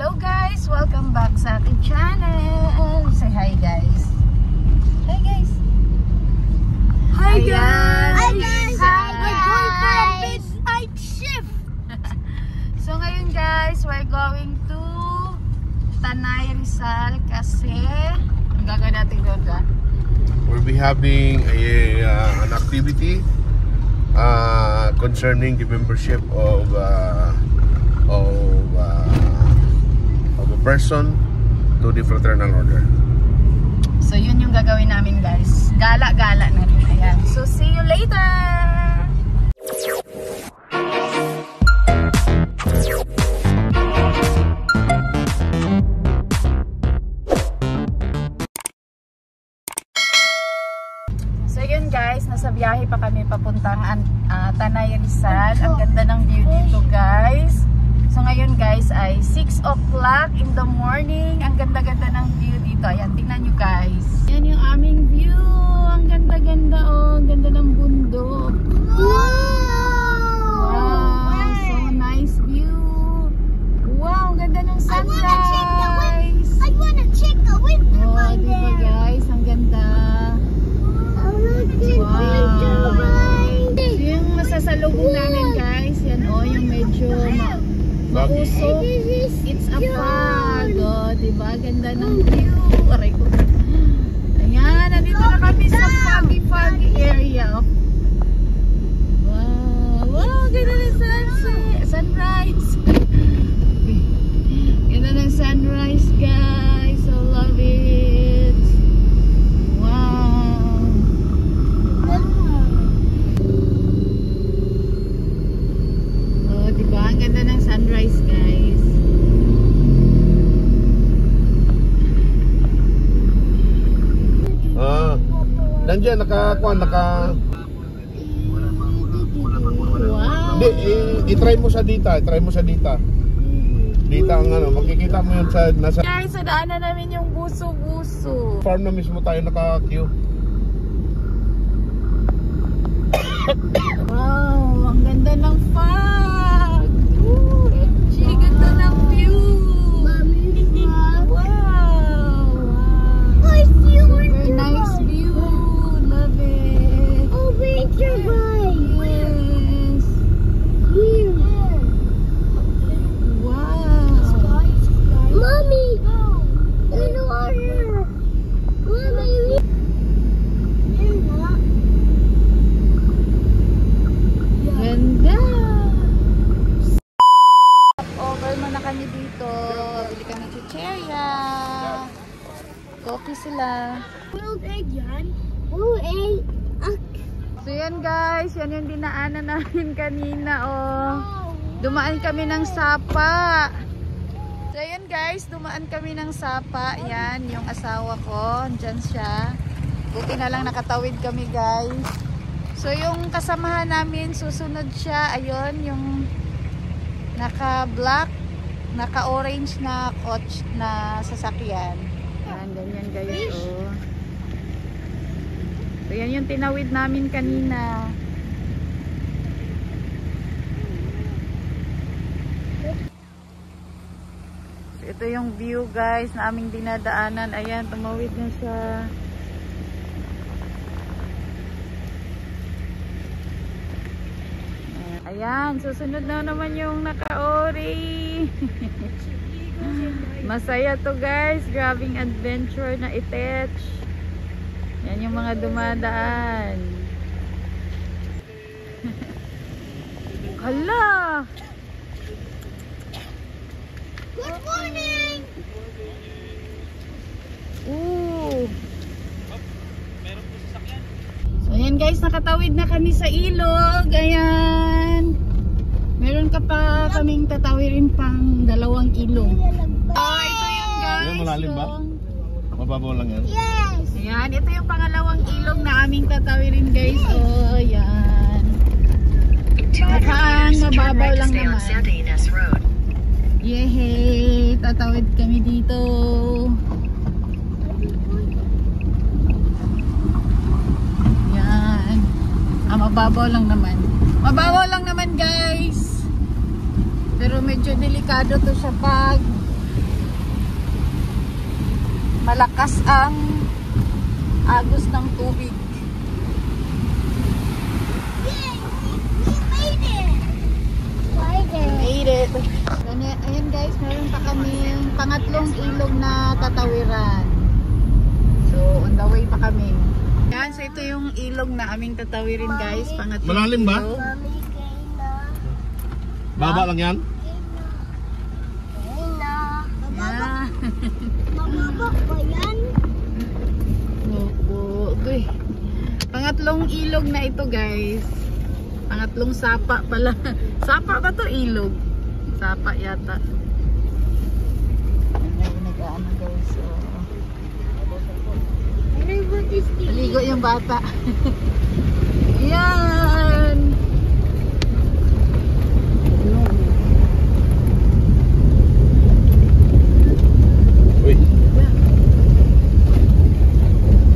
Hello guys! Welcome back sa ating channel! Say hi guys! Hi guys! Hi Ayan. guys! Hi guys! We're going for a midnight shift! So ngayon guys, we're going to Tanay Rizal kasi ang gagawin natin doon ka? We'll be having an activity concerning the membership of a person to the Fraternal Order. So yun yung gagawin namin guys. Gala-gala na rin. Ayan. So see you later! So yun guys, nasa biyahe pa kami papuntang Tanay Rizal. Ang ganda ng view dito guys. So ngayon guys ay 6 o'clock in the morning. Ang ganda-ganda ng view dito. Ayan, tingnan nyo guys. Yan yung aming view. Ang ganda-ganda oh. Ang ganda ng bundok. Wow! So nice view. Wow, ang ganda ng sunrise. I wanna check the window. Oh, diba guys? Ang ganda. Wow! So yung masasalubong namin guys, yan oh, yung medyo mausok. It's a fog. Oh, diba? Ganda ng view. Aray ko. Ayan, nandito na kami sa foggy area. Wow! Wow! Ganda ng sunrise. Ganda ng sunrise guys. I love it. Wow! Oh, diba? Ang ganda ng sunrise guys. Nandiyan, naka... Wow! Hindi, i-try mo sa dita. Dita ang ano, makikita mo yun sa nasa... Guys, sadaanan namin yung buso-buso. Farm na mismo tayo naka-queue. Wow! Ang ganda ng fog! Ang ganda ng view! Wow! Super nice view! Love it! Oh, wait, your bike. Yes! Here. Wow! Mommy! In the water! Mommy! Ganda! Over muna kami dito. Bili kami chicheria. Coffee sila. Boiled egg yan? Boiled egg? So yan guys, yan yung dinaanan namin kanina oh. Dumaan kami ng Sapa. So yan guys, dumaan kami ng Sapa. Yan yung asawa ko, andyan siya. Buti na lang nakatawid kami guys. So yung kasamahan namin, susunod siya. Ayun, yung naka-black, naka-orange na coach na sasakyan. Yan, ganyan guys oh. So yan yung tinawid namin kanina. So, ito yung view guys na aming dinadaanan. Ayan, tumawid na siya. Ayan, susunod na naman yung naka-ori. Masaya to guys. Grabing adventure na itech. Yan yung mga dumadaan. Hala! Good morning! Ooh! So yan guys, nakatawid na kami sa ilog. Ayan. Meron ka pa kaming tatawirin pang 2 ilog. Oh, ito yung guys. Yan, malalim ba? yung- Mababaw lang yan. Yes! Ayan, ito yung pangalawang ilog na aming tatawirin guys. Oh, ayan. Mukhang mababaw lang naman. Yehey! Tatawid kami dito. Ayan. Mababaw lang naman. Mababaw lang naman guys. Pero medyo delikado to sa pag malakas ang agos ng tubig. Made it. Ayan guys, meron pa kaming pangatlong ilog na tatawiran. So, on the way pa kami. Yan, so ito yung ilog na aming tatawirin guys. Pangatlong Malalim ba? ilog. Baba lang yan? Yeah. Mababa ba yan? Opo. Uy. Pangatlong ilog na ito guys. Pangatlong sapa pala. Sapa ba to ilog? Sapa yata. Ayan, nag-ano guys. So, maligo yung bata. Ayan. Uy.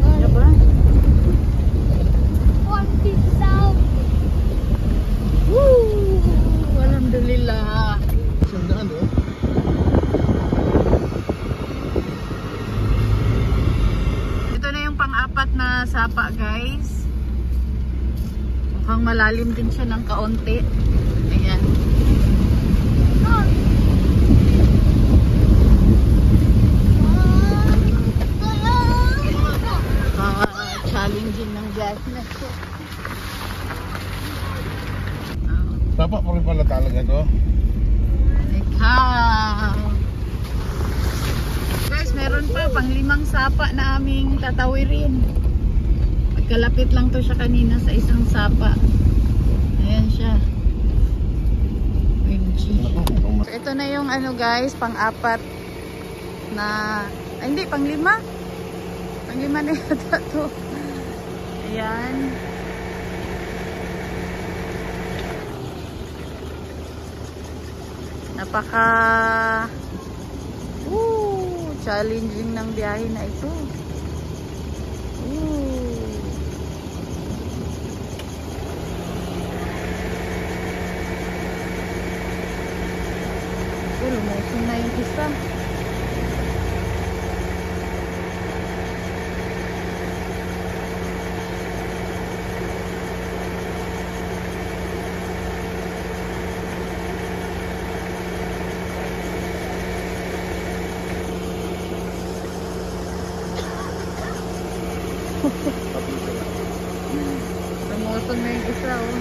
Ano ba? Woo! Alhamdulillah. Sandaan oh. Ito na yung pang-apat na sapa guys. Mukhang malalim din siya ng kaunti. Ayan. Challenging ng biyahe na ito. Sapa pa rin pala talaga to. Ikaw. Guys, meron pa pang 5 sapa na aming tatawirin. Magkalapit lang to siya kanina sa isang sapa. Ayan siya. OMG. So, ito na yung ano guys, pang-apat na, ay hindi, pang-5. Pang-5 na yata to. Ayan. Napaka challenging ng biyahe na ito. Lumusong na yung isa. Lumusong na yung isa oh.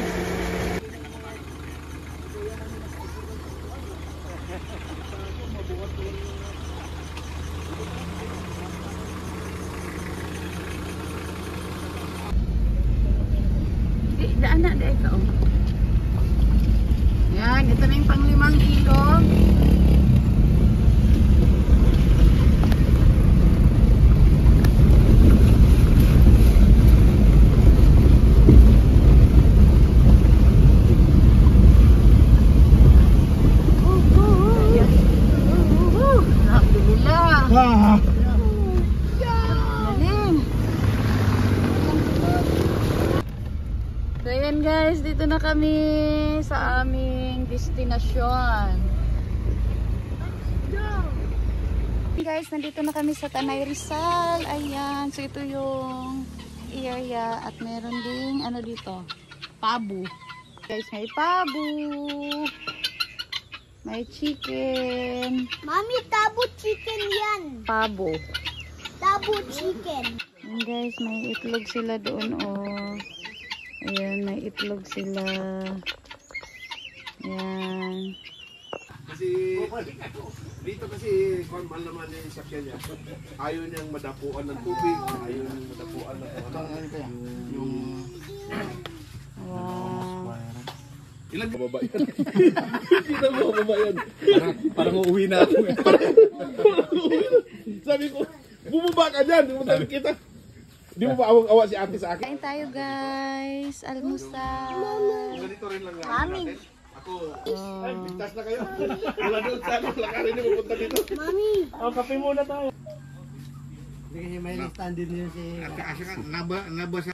Daan na, daan ka. Yan, ito na yung pang-5 ilog. Alhamdulillah. Galing. So ayan guys, dito na kami sa aming destinasyon. Guys, nandito na kami sa Tanay Rizal. Ayan, so ito yung area at meron ding ano dito, pabu. Guys, may pabu. May chicken. Mami, tabo chicken yan. Pabu. Tabo chicken. Ayan guys, may itlog sila doon oh. Ayan, may itlog sila. Ayan. Kasi dito kasi normal naman yung sakyan niya. Ayaw niyang madapuan ng tubig, ayaw niyang madapuan ng yung Wow. ilan bababa yan? Ilan bababa yan? Parang uuwi na ako. Sabi ko, bumaba ka dyan, bumaba kita. Di mo ba awang-awa si ate sa akin? Kain tayo guys. Almusal. Ganito rin lang Mami. natin. Ako, ay, bigtas na kayo. Wala doon sa ano, lakarin niyo pupunta dito. Mami. Kape muna tayo. Hindi kasi may stand din yun si... At kasi nabasa